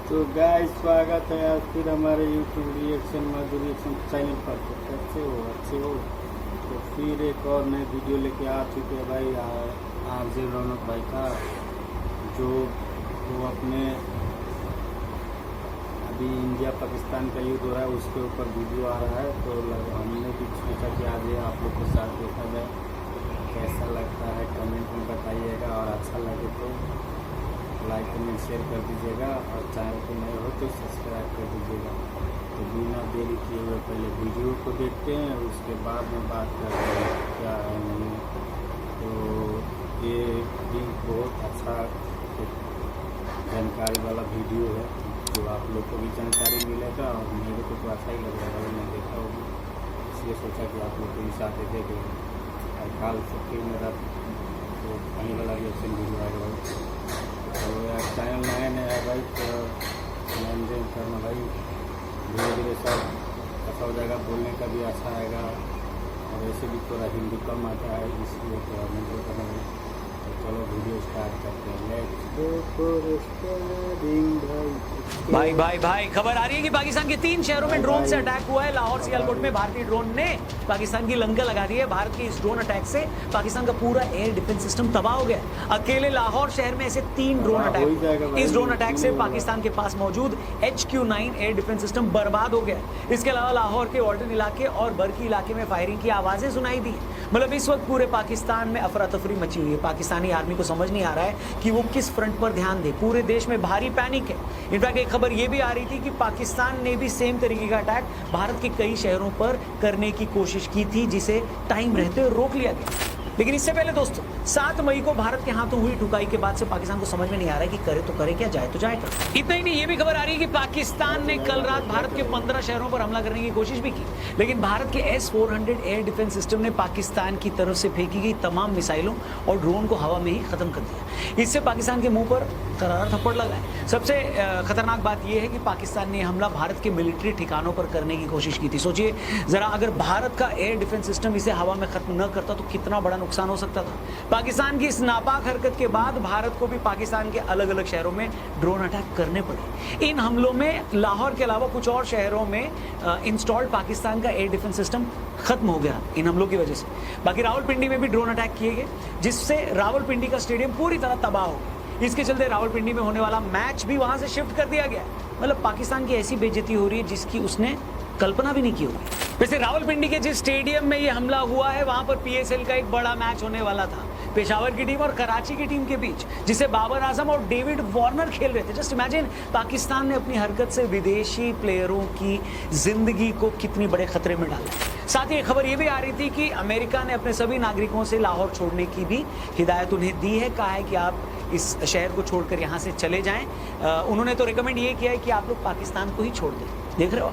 तो गाइस स्वागत है आज फिर हमारे यूट्यूब रिएक्शन मधुर रिएक्शन चैनल पर। तो कैसे हो, अच्छे हो? तो फिर एक और नए वीडियो लेके आ चुके हैं भाई आरजे रौनक भाई का, जो वो अपने अभी इंडिया पाकिस्तान का युद्ध हो रहा है उसके ऊपर वीडियो आ रहा है। तो हमने भी सोचा कि आज ये आप लोग के साथ देखा जाए, कैसा लगता है कमेंट में बताइएगा, और अच्छा लगे तो लाइक कमेंट शेयर कर दीजिएगा, और चैनल को नए हो तो सब्सक्राइब कर दीजिएगा। तो बिना देरी किए हुए पहले वीडियो को देखते हैं, उसके बाद में बात करते हैं क्या है नहीं। तो ये भी बहुत अच्छा जानकारी वाला वीडियो है, जो आप लोग को भी जानकारी मिलेगा, और मेरे को तो अच्छा ही लग रहा है, मैंने देखा होगी, इसलिए सोचा कि आप लोग को भी साथ देखेंगे। और कल से फिर मेरा तो पानी वाला रिएक्शन वीडियो आएगा भाई। तो यार चैनल नया नया है भाई, तो मेनटेन करना भाई, धीरे धीरे सब अच्छा हो जाएगा, बोलने का भी अच्छा आएगा, और वैसे भी थोड़ा हिंदी कम आता है, इसलिए थोड़ा मेनटेन करना है। तो चलो वीडियो स्टार्ट करते हैं। लेट्स गो फॉर स्टार्टिंग भाई भाई भाई खबर आ रही है कि पाकिस्तान के 3 शहरों में ड्रोन से अटैक हुआ है। लाहौर सियालकोट में भारतीय ड्रोन ने पाकिस्तान की लंका लगा दी है। भारत के इस ड्रोन अटैक से पाकिस्तान का पूरा एयर डिफेंस सिस्टम तबाह हो गया। अकेले लाहौर शहर में ऐसे 3 ड्रोन अटैक, इस ड्रोन अटैक से पाकिस्तान के पास मौजूद HQ-9 एयर डिफेंस सिस्टम बर्बाद हो गया। इसके अलावा लाहौर के वाल्टन इलाके और बरकी इलाके में फायरिंग की आवाजें सुनाई दी। मतलब इस वक्त पूरे पाकिस्तान में अफरा तफरी मची हुई है। पाकिस्तानी आर्मी को समझ नहीं आ रहा है कि वो किस फ्रंट पर ध्यान दे। पूरे देश में भारी पैनिक है। इनफैक्ट एक खबर ये भी आ रही थी कि पाकिस्तान ने भी सेम तरीके का अटैक भारत के कई शहरों पर करने की कोशिश की थी, जिसे टाइम रहते हुए रोक लिया गया। लेकिन इससे पहले दोस्तों 7 मई को भारत के हाथों हुई ठुकाई के बाद से पाकिस्तान को समझ में नहीं आ रहा है कि करे तो करे क्या, जाए तो जाए क्या। इतना ही नहीं, ये भी खबर आ रही है कि पाकिस्तान ने कल रात भारत के 15 शहरों पर हमला करने की कोशिश भी की, लेकिन भारत के S-400 एयर डिफेंस सिस्टम ने पाकिस्तान की तरफ से फेंकी गई तमाम मिसाइलों और ड्रोन को हवा में ही खत्म कर दिया। इससे पाकिस्तान के मुंह पर करारा थप्पड़ लगा है। सबसे खतरनाक बात यह है कि पाकिस्तान ने हमला भारत के मिलिट्री ठिकानों पर करने की कोशिश की थी। सोचिए जरा, अगर भारत का एयर डिफेंस सिस्टम इसे हवा में खत्म न करता तो कितना बड़ा नुकसान हो सकता था। पाकिस्तान की इस नापाक हरकत के बाद भारत को भी पाकिस्तान के अलग अलग शहरों में ड्रोन अटैक करने पड़े। इन हमलों में लाहौर के अलावा कुछ और शहरों में इंस्टॉल्ड पाकिस्तान का एयर डिफेंस सिस्टम खत्म हो गया इन हमलों की वजह से। बाकी रावलपिंडी में भी ड्रोन अटैक किए गए, जिससे रावलपिंडी का स्टेडियम पूरी तरह तबाह हो गया। इसके चलते रावलपिंडी में होने वाला मैच भी वहां से शिफ्ट कर दिया गया। मतलब पाकिस्तान की ऐसी बेइज्जती हो रही है जिसकी उसने कल्पना भी नहीं की होगी। वैसे रावलपिंडी के जिस स्टेडियम में ये हमला हुआ है, वहां पर PSL का एक बड़ा मैच होने वाला था, पेशावर की टीम और कराची की टीम के बीच, जिसे बाबर आजम और डेविड वार्नर खेल रहे थे। जस्ट इमेजिन, पाकिस्तान ने अपनी हरकत से विदेशी प्लेयरों की जिंदगी को कितनी बड़े खतरे में डाला। साथ ही खबर ये भी आ रही थी कि अमेरिका ने अपने सभी नागरिकों से लाहौर छोड़ने की भी हिदायत उन्हें दी है। कहा है कि आप इस शहर को छोड़कर यहाँ से चले जाएं। उन्होंने तो रिकमेंड ये किया है कि आप लोग पाकिस्तान को ही छोड़ दें। देख रहे हो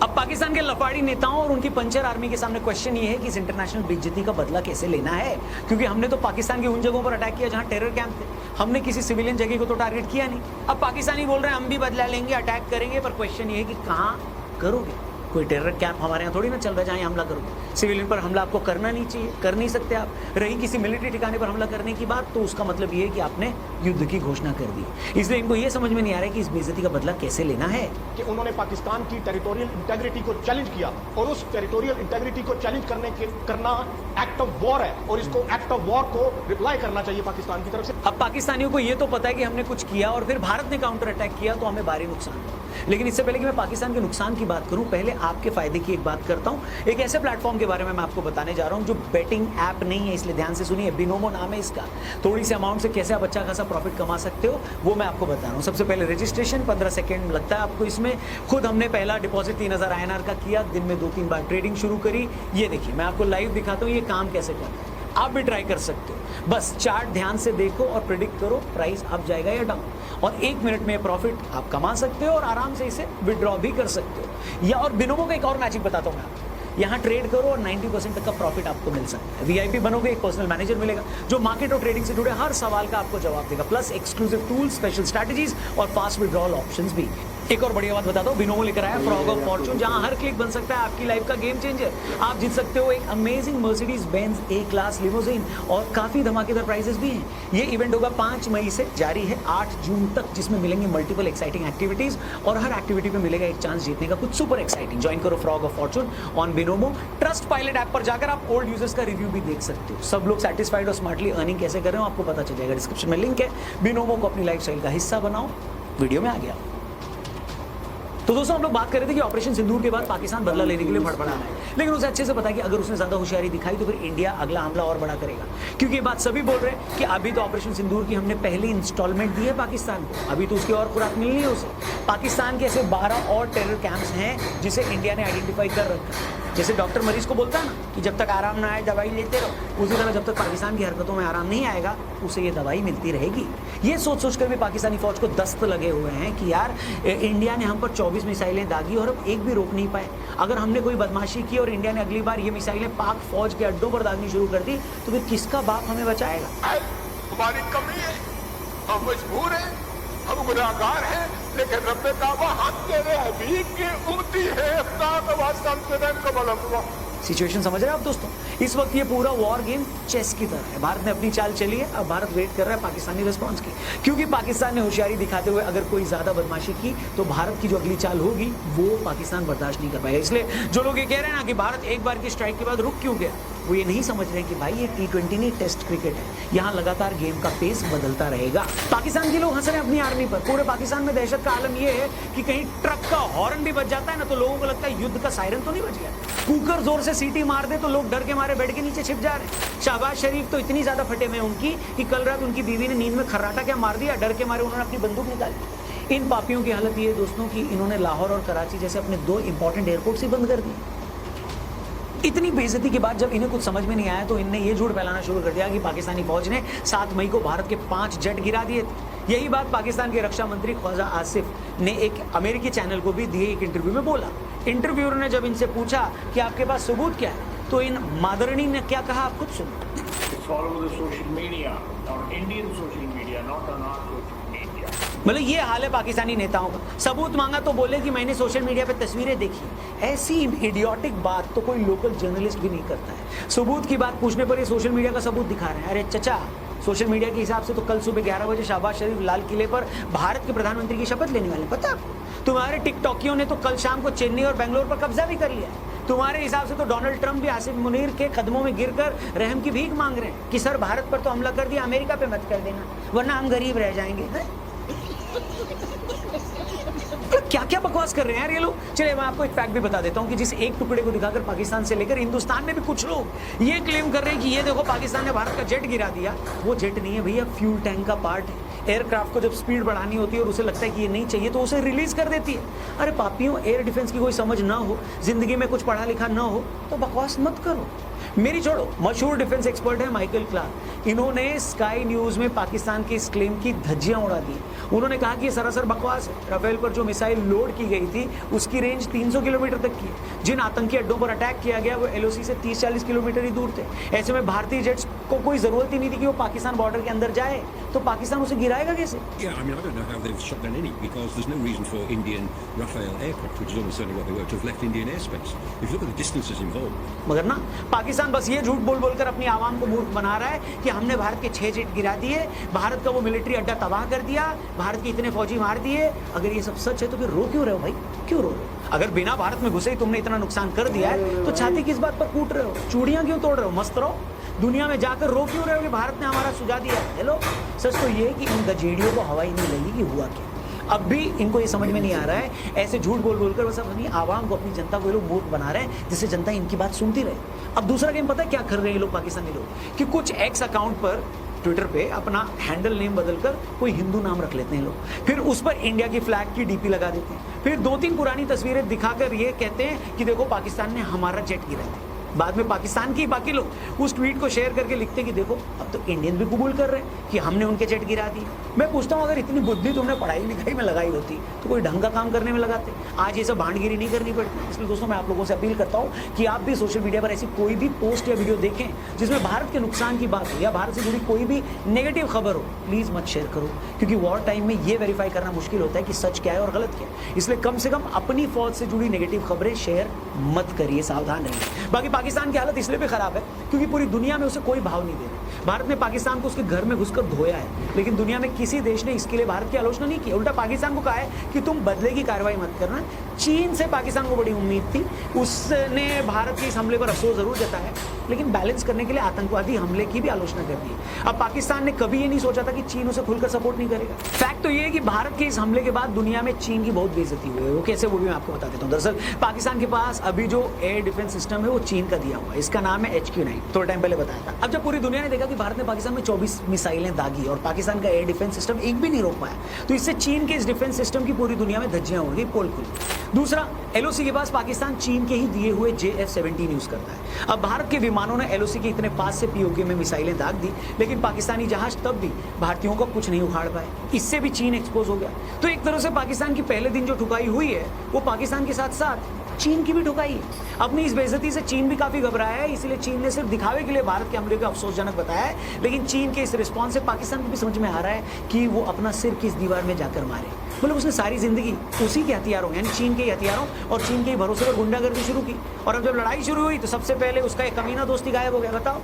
अब पाकिस्तान के लफाड़ी नेताओं और उनकी पंचर आर्मी के सामने क्वेश्चन ये है कि इस इंटरनेशनल बेइज्जती का बदला कैसे लेना है, क्योंकि हमने तो पाकिस्तान की उन जगहों पर अटैक किया जहां टेरर कैंप थे। हमने किसी सिविलियन जगह को तो टारगेट किया नहीं। अब पाकिस्तानी बोल रहे हैं हम भी बदला लेंगे, अटैक करेंगे, पर क्वेश्चन ये है कि कहाँ करोगे। कोई टेरर कैंप हमारे यहाँ थोड़ी ना चल रहा है जहाँ हमला करोगे। सिविलियन पर हमला आपको करना नहीं चाहिए, कर नहीं सकते आप। रही किसी मिलिट्री ठिकाने पर हमला करने की बात, तो उसका मतलब ये है कि आपने युद्ध की घोषणा कर दी। इसलिए इनको ये समझ में नहीं आ रहा है कि इस बेइज्जती का बदला कैसे लेना है। कि उन्होंने पाकिस्तान की टेरिटोरियल इंटेग्रिटी को चैलेंज किया, और उस टेरिटोरियल इंटेग्रिटी को चैलेंज करना एक्ट ऑफ वॉर है, और इसको एक्ट ऑफ वॉर को रिप्लाई करना चाहिए पाकिस्तान की तरफ से। अब पाकिस्तानियों को ये तो पता है कि हमने कुछ किया और फिर भारत ने काउंटर अटैक किया, तो हमें भारी नुकसान हुआ। लेकिन इससे पहले कि मैं पाकिस्तान के नुकसान की बात करूं, पहले आपके फायदे की एक बात करता हूं। एक ऐसे प्लेटफॉर्म के बारे में मैं आपको बताने जा रहा हूं जो बेटिंग ऐप नहीं है, इसलिए ध्यान से सुनिए। बिनोमो नाम है इसका। थोड़ी सी अमाउंट से कैसे आप अच्छा खासा प्रॉफिट कमा सकते हो, वो मैं आपको बता रहा हूं। सबसे पहले रजिस्ट्रेशन 15 सेकंड लगता है आपको इसमें। खुद हमने पहला डिपॉजिट 3000 INR का किया, दिन में 2-3 बार ट्रेडिंग शुरू करी। ये देखिए, मैं आपको लाइव दिखाता हूँ ये काम कैसे करता है। आप भी ट्राई कर सकते हो। बस चार्ट ध्यान से देखो और प्रिडिक्ट करो प्राइस अप जाएगा या डाउन, और 1 मिनट में प्रॉफिट आप कमा सकते हो और आराम से इसे विड्रॉ भी कर सकते हो। या और बिनोमो का एक और मैजिक बताता हूँ मैं आपको। यहाँ ट्रेड करो और 90% तक का प्रॉफिट आपको मिल सकता है। VIP बनोगे, एक पर्सनल मैनेजर मिलेगा जो मार्केट और ट्रेडिंग से जुड़े हर सवाल का आपको जवाब देगा, plus exclusive tools, special strategies और फास्ट विड्रॉल ऑप्शंस भी। एक और बढ़िया बात बताता हूँ, बिनोमो लेकर आया फ्रॉग ऑफ फॉर्चून, जहां हर क्लिक बन सकता है आपकी लाइफ का गेम चेंजर। आप जीत सकते हो एक अमेजिंग मर्सिडीज बेंज ए क्लास लिमोजिन और काफी धमाकेदार प्राइजेस भी हैं। ये इवेंट होगा 5 मई से जारी है 8 जून तक, जिसमें मिलेंगे मल्टीपल एक्साइटिंग एक्टिविटीज और हर एक्टिविटी में मिलेगा एक चांस जीतने का कुछ सुपर एक्साइटिंग। ज्वाइन करो frog of Fortune on Binomo. Trust pilot app पर जाकर आप ओल्ड यूजर्स का रिव्यू भी देख सकते हो। सब लोग सेटिस्फाइड और स्मार्टली अर्निंग कैसे कर रहे हो आपको पता चल जाएगा। डिस्क्रिप्शन में लिंक है। बिनोमो को अपनी लाइफस्टाइल का हिस्सा बनाओ। वीडियो में आ गया। तो दोस्तों हम लोग बात कर रहे थे कि ऑपरेशन सिंदूर के बाद पाकिस्तान बदला लेने के लिए फड़फड़ा रहा है, लेकिन उसे अच्छे से पता है कि अगर उसने ज्यादा होशियारी दिखाई तो फिर इंडिया अगला हमला और बड़ा करेगा। क्योंकि ये बात सभी बोल रहे हैं कि अभी तो ऑपरेशन सिंदूर की हमने पहली इंस्टॉलमेंट दी है पाकिस्तान को, अभी तो उसकी और खुराक मिलनी है उसे। पाकिस्तान के ऐसे 12 और टेरर कैंप्स हैं जिसे इंडिया ने आइडेंटिफाई कर रखा है। जैसे डॉक्टर मरीज को बोलता है ना कि जब तक आराम ना आए दवाई लेते रहो, उसी तरह जब तक पाकिस्तान की हरकतों में आराम नहीं आएगा उसे ये दवाई मिलती रहेगी। ये सोच सोच कर भी पाकिस्तानी फौज को दस्त लगे हुए हैं कि यार इंडिया ने हम पर 24 मिसाइलें दागी और हम एक भी रोक नहीं पाए। अगर हमने कोई बदमाशी की और इंडिया ने अगली बार ये मिसाइलें पाक फौज के अड्डों पर दागनी शुरू कर दी तो फिर किसका बाप हमें बचाएगा। हमारी कमी है, हम मजबूर हैं, हम गुनाहगार हैं, लेकिन रब्बे काबा हाथ तेरे हबीब की उम्मती है, सिचुएशन समझ रहे हैं आप दोस्तों। इस वक्त ये पूरा वॉर गेम चेस की तरह है। भारत ने अपनी चाल चली है, अब भारत वेट कर रहा है पाकिस्तानी रिस्पांस की, क्योंकि पाकिस्तान ने होशियारी दिखाते हुए अगर कोई ज्यादा बदमाशी की तो भारत की जो अगली चाल होगी वो पाकिस्तान बर्दाश्त नहीं कर पाएगा। इसलिए जो लोग ये कह रहे हैं ना कि भारत एक बार की स्ट्राइक के बाद रुक क्यों गया, वो ये नहीं समझ रहे कि भाई ये T20 नहीं टेस्ट क्रिकेट है, यहाँ लगातार गेम का पेस बदलता रहेगा। पाकिस्तान के लोग हंस रहे हैं अपनी आर्मी पर। पूरे पाकिस्तान में दहशत का आलम यह है कि कहीं ट्रक का हॉर्न भी बज जाता है ना तो लोगों को लगता है युद्ध का सायरन तो नहीं बज गया। कुकर जोर से सीटी मार दे तो लोग डर के मारे बेड के नीचे छिप जा रहे हैं। शहबाज शरीफ तो इतनी ज्यादा फटे में उनकी कि कल रात उनकी बीवी ने नींद में खर्राटा क्या मार दिया, डर के मारे उन्होंने अपनी बंदूक निकाली। इन पापियों की हालत ये है दोस्तों कि इन्होंने लाहौर और कराची जैसे अपने 2 इंपॉर्टेंट एयरपोर्ट ही बंद कर दिए। इतनी बेइज्जती के बाद जब इन्हें कुछ समझ में नहीं आया तो इनने ये झूठ फैलाना शुरू कर दिया कि पाकिस्तानी फौज ने 7 मई को भारत के 5 जेट गिरा दिए थे। यही बात पाकिस्तान के रक्षा मंत्री ख्वाजा आसिफ ने एक अमेरिकी चैनल को भी दिए एक इंटरव्यू में बोला। इंटरव्यूअर ने जब इनसे पूछा कि आपके पास सबूत क्या है तो इन मादरणी ने क्या कहा आप खुद सुनो। मतलब ये हाल है पाकिस्तानी नेताओं का। सबूत मांगा तो बोले कि मैंने सोशल मीडिया पे तस्वीरें देखी। ऐसी इडियोटिक बात तो कोई लोकल जर्नलिस्ट भी नहीं करता है। सबूत की बात पूछने पर ये सोशल मीडिया का सबूत दिखा रहे हैं। अरे चचा, सोशल मीडिया के हिसाब से तो कल सुबह 11 बजे शहबाज शरीफ लाल किले पर भारत के प्रधानमंत्री की शपथ लेने वाले, पता आपको? तुम्हारे टिकटॉकियों ने तो कल शाम को चेन्नई और बेंगलोर पर कब्जा भी कर लिया है। तुम्हारे हिसाब से तो डोनाल्ड ट्रंप भी आसिफ मुनीर के कदमों में गिरकर रहम की भीख मांग रहे हैं कि सर भारत पर तो हमला कर दिया, अमेरिका पे मत कर देना वरना हम गरीब रह जाएंगे। क्या क्या बकवास कर रहे हैं यार ये लोग। चलिए मैं आपको एक फैक्ट भी बता देता हूं कि जिस एक टुकड़े को दिखाकर पाकिस्तान से लेकर हिंदुस्तान में भी कुछ लोग ये क्लेम कर रहे हैं कि ये देखो पाकिस्तान ने भारत का जेट गिरा दिया। वो जेट नहीं है भैया, फ्यूल टैंक का पार्ट है। एयरक्राफ्ट को जब स्पीड बढ़ानी होती है और उसे लगता है कि ये नहीं चाहिए तो उसे रिलीज कर देती है। अरे पापियों, एयर डिफेंस की कोई समझ ना हो, जिंदगी में कुछ पढ़ा लिखा ना हो तो बकवास मत करो। मेरी छोड़ो, मशहूर डिफेंस एक्सपर्ट है माइकल क्लार्क। इन्होंने स्काई न्यूज में पाकिस्तान के इस क्लेम की धज्जियां उड़ा दी। उन्होंने कहा कि ये सरासर बकवास है। राफेल पर जो मिसाइल लोड की गई थी उसकी रेंज 300 किलोमीटर तक की है। जिन आतंकी अड्डों पर अटैक किया गया वो LOC से 30-40 किलोमीटर ही दूर थे। ऐसे में भारतीय जेट्स को कोई जरूरत ही नहीं थी कि वो पाकिस्तान बॉर्डर के अंदर जाए, तो पाकिस्तान उसे गिराएगा कैसे? Yeah, I mean, I don't know how they've shot down any, because there's no reason for Indian Rafale aircraft, which is almost certainly what they were, to have left Indian airspace. If you look at the distances involved. मगर ना पाकिस्तान बस ये झूठ बोल बोलकर अपनी आवाम को मूर्ख बना रहा है कि हमने भारत के 6 जेट गिरा दिए, भारत का वो मिलिट्री अड्डा तबाह कर दिया, भारत के इतने फौजी मार दिए। अगर ये सब सच है तो फिर रो क्यों रहे हो भाई, क्यों रो रहे हो? अगर बिना भारत में घुसे ही तुमने इतना नुकसान कर दिया है तो छाती किस बात पर कूट रहे हो, चूड़ियां क्यों तोड़ रहे हो? मस्त रहो। दुनिया में जाकर रो क्यों रहे हो कि भारत ने हमारा सुझा दिया? हेलो, सच तो ये कि इन गजेड़ियों को हवा ही नहीं लगी कि हुआ क्या। अब भी इनको ये समझ में नहीं आ रहा है। ऐसे झूठ बोल बोलकर बस अपनी आवाम को, अपनी जनता को ये लोग मूर्ख बना रहे हैं जिससे जनता इनकी बात सुनती रहे। अब दूसरा गेम पता है क्या कर रहे हैं ये लोग पाकिस्तानी लोग, कि कुछ एक्स अकाउंट पर ट्विटर पे अपना हैंडल नेम बदलकर कोई हिंदू नाम रख लेते हैं लोग, फिर उस पर इंडिया की फ्लैग की DP लगा देते हैं, फिर 2-3 पुरानी तस्वीरें दिखाकर ये कहते हैं कि देखो पाकिस्तान ने हमारा जेट गिराया। बाद में पाकिस्तान के ही बाकी लोग उस ट्वीट को शेयर करके लिखते हैं कि देखो अब तो इंडियन भी कबूल कर रहे हैं कि हमने उनके जेट गिरा दिए। मैं पूछता हूँ अगर इतनी बुद्धि तुमने पढ़ाई लिखाई में लगाई होती तो कोई ढंग का काम करने में लगाते, आज ये सब भांडगिरी नहीं करनी पड़ती। इसलिए दोस्तों मैं आप लोगों से अपील करता हूँ कि आप भी सोशल मीडिया पर ऐसी कोई भी पोस्ट या वीडियो देखें जिसमें भारत के नुकसान की बात हो या भारत से जुड़ी कोई भी नेगेटिव खबर हो, प्लीज मत शेयर करो, क्योंकि वॉर टाइम में ये वेरीफाई करना मुश्किल होता है कि सच क्या है और गलत क्या है। इसलिए कम से कम अपनी फौज से जुड़ी नेगेटिव खबरें शेयर मत करिए, सावधान रहिए। बाकी पाकिस्तान की हालत इसलिए भी खराब है क्योंकि पूरी दुनिया में उसे कोई भाव नहीं दे रहा। भारत ने पाकिस्तान को उसके घर में घुसकर धोया है, लेकिन दुनिया में किसी देश ने इसके लिए भारत की आलोचना नहीं की। उल्टा पाकिस्तान को कहा है कि तुम बदले की कार्रवाई मत करना। चीन से पाकिस्तान को बड़ी उम्मीद थी, उसने भारत के इस हमले पर अफसोस जरूर जताया, लेकिन बैलेंस करने के लिए आतंकवादी हमले की भी आलोचना कर दी। अब पाकिस्तान ने कभी ये नहीं सोचा था कि चीन उसे खुलकर सपोर्ट नहीं करेगा। फैक्ट तो ये है कि भारत के इस हमले के बाद दुनिया में चीन की बहुत बेइज्जती हुई है। वो कैसे, वो भी मैं आपको बता देता हूँ। दरअसल पाकिस्तान के पास अभी जो एयर डिफेंस सिस्टम है वो चीन का दिया हुआ है, इसका नाम है HQ-9, थोड़ा टाइम पहले बताया था। अब जब पूरी दुनिया ने देखा कि भारत ने पाकिस्तान में 24 मिसाइलें दागी और पाकिस्तान का एयर डिफेंस सिस्टम एक भी नहीं रोक पाया, तो इससे चीन के इस डिफेंस सिस्टम की पूरी दुनिया में धज्जियां उड़ गई, पोल खुली। दूसरा, LOC के पास पाकिस्तान चीन के ही दिए हुए JF-17 यूज करता है। अब भारत के विमानों ने LOC के इतने पास से POK में मिसाइलें दाग दी, लेकिन पाकिस्तानी जहाज तब भी भारतीयों को कुछ नहीं उखाड़ पाए। इससे भी चीन एक्सपोज हो गया। तो एक तरह से पाकिस्तान की पहले दिन जो ठुकाई हुई है वो पाकिस्तान के साथ साथ चीन की भी ठुकाई है। अपनी इस बेइज्जती से चीन भी काफी घबराया है, इसलिए चीन ने सिर्फ दिखावे के लिए भारत के हमले को अफसोसजनक बताया है, लेकिन चीन के इस रिस्पॉन्स से पाकिस्तान को भी समझ में आ रहा है कि वो अपना सिर किस दीवार में जाकर मारे। मतलब उसने सारी जिंदगी उसी के हथियारों यानी चीन के हथियारों और चीन के ही भरोसे पर गुंडागर्दी शुरू की, और अब जब लड़ाई शुरू हुई तो सबसे पहले उसका एक कमीना दोस्ती गायब हो गया। बताओ।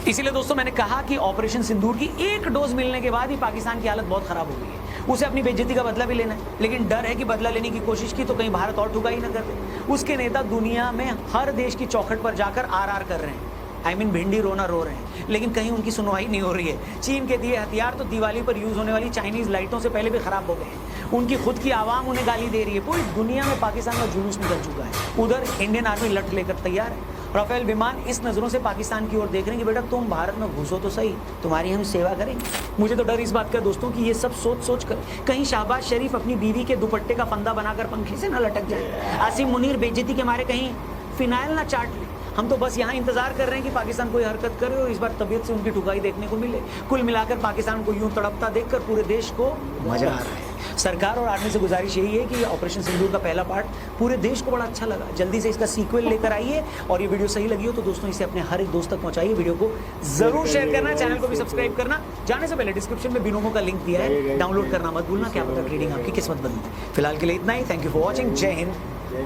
इसीलिए दोस्तों मैंने कहा कि ऑपरेशन सिंदूर की एक डोज मिलने के बाद ही पाकिस्तान की हालत बहुत खराब हो गई है। उसे अपनी बेइज्जती का बदला भी लेना है, लेकिन डर है कि बदला लेने की कोशिश की तो कहीं भारत और ठुकाई न कर दे। उसके नेता दुनिया में हर देश की चौखट पर जाकर आर कर रहे हैं, भिंडी रोना रो रहे हैं, लेकिन कहीं उनकी सुनवाई नहीं हो रही है। चीन के दिए हथियार तो दिवाली पर यूज होने वाली चाइनीज लाइटों से पहले भी खराब हो गए हैं। उनकी खुद की आवाम उन्हें गाली दे रही है। पूरी दुनिया में पाकिस्तान का जुलूस निकल चुका है। उधर इंडियन आर्मी लट लेकर तैयार है। राफेल विमान इस नजरों से पाकिस्तान की ओर देख रहे हैं कि बेटा तुम भारत में घुसो तो सही, तुम्हारी हम सेवा करेंगे। मुझे तो डर इस बात का दोस्तों कि ये सब सोच कर कहीं शाहबाज शरीफ अपनी बीवी के दुपट्टे का फंदा बनाकर पंखे से न लटक जाए, आसिम मुनीर बेइज्जती के मारे कहीं फिनाइल ना चाट ले। हम तो बस यहाँ इंतजार कर रहे हैं कि पाकिस्तान कोई हरकत करे और इस बार तबीयत से उनकी ठुकाई देखने को मिले। कुल मिलाकर पाकिस्तान को यूं तड़पता देखकर पूरे देश को मजा आ रहा है। सरकार और आर्मी से गुजारिश यही है कि ऑपरेशन सिंदूर का पहला पार्ट पूरे देश को बड़ा अच्छा लगा, जल्दी से इसका सीक्वल लेकर आइए, और ये वीडियो सही लगी हो तो दोस्तों इसे अपने हर एक दोस्त तक पहुंचाइए। वीडियो को जरूर शेयर करना, चैनल को भी सब्सक्राइब करना। जाने से पहले डिस्क्रिप्शन में बिनोमो का लिंक दिया है, डाउनलोड करना मत भूलना। क्या पता ट्रेडिंग आपकी किस्मत बदले। फिलहाल के लिए इतना ही। Thank you for watching. जय हिंद,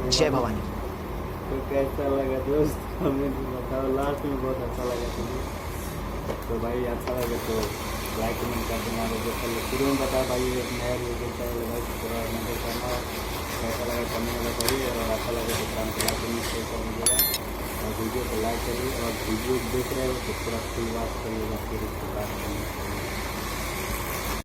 जय भवानी। तो कैसा लगा दोस्त हमें बताओ, लास्ट में बहुत अच्छा लगा तुम्हें। तो भाई अच्छा लगे तो लाइक कमेंट कर देना। शुरू में बता भाई एक नया यूट्यूब चैनल है, पूरा नजर करना। कैसा लगा कमेंट में बताइए, और अच्छा लगे तो काम को लाइक कमेंट शेयर कर दीजिएगा, और वीडियो को लाइक करिए, और वीडियो देख रहे हो तो पूरा फुल वॉच करिएगा, फिर उसके बाद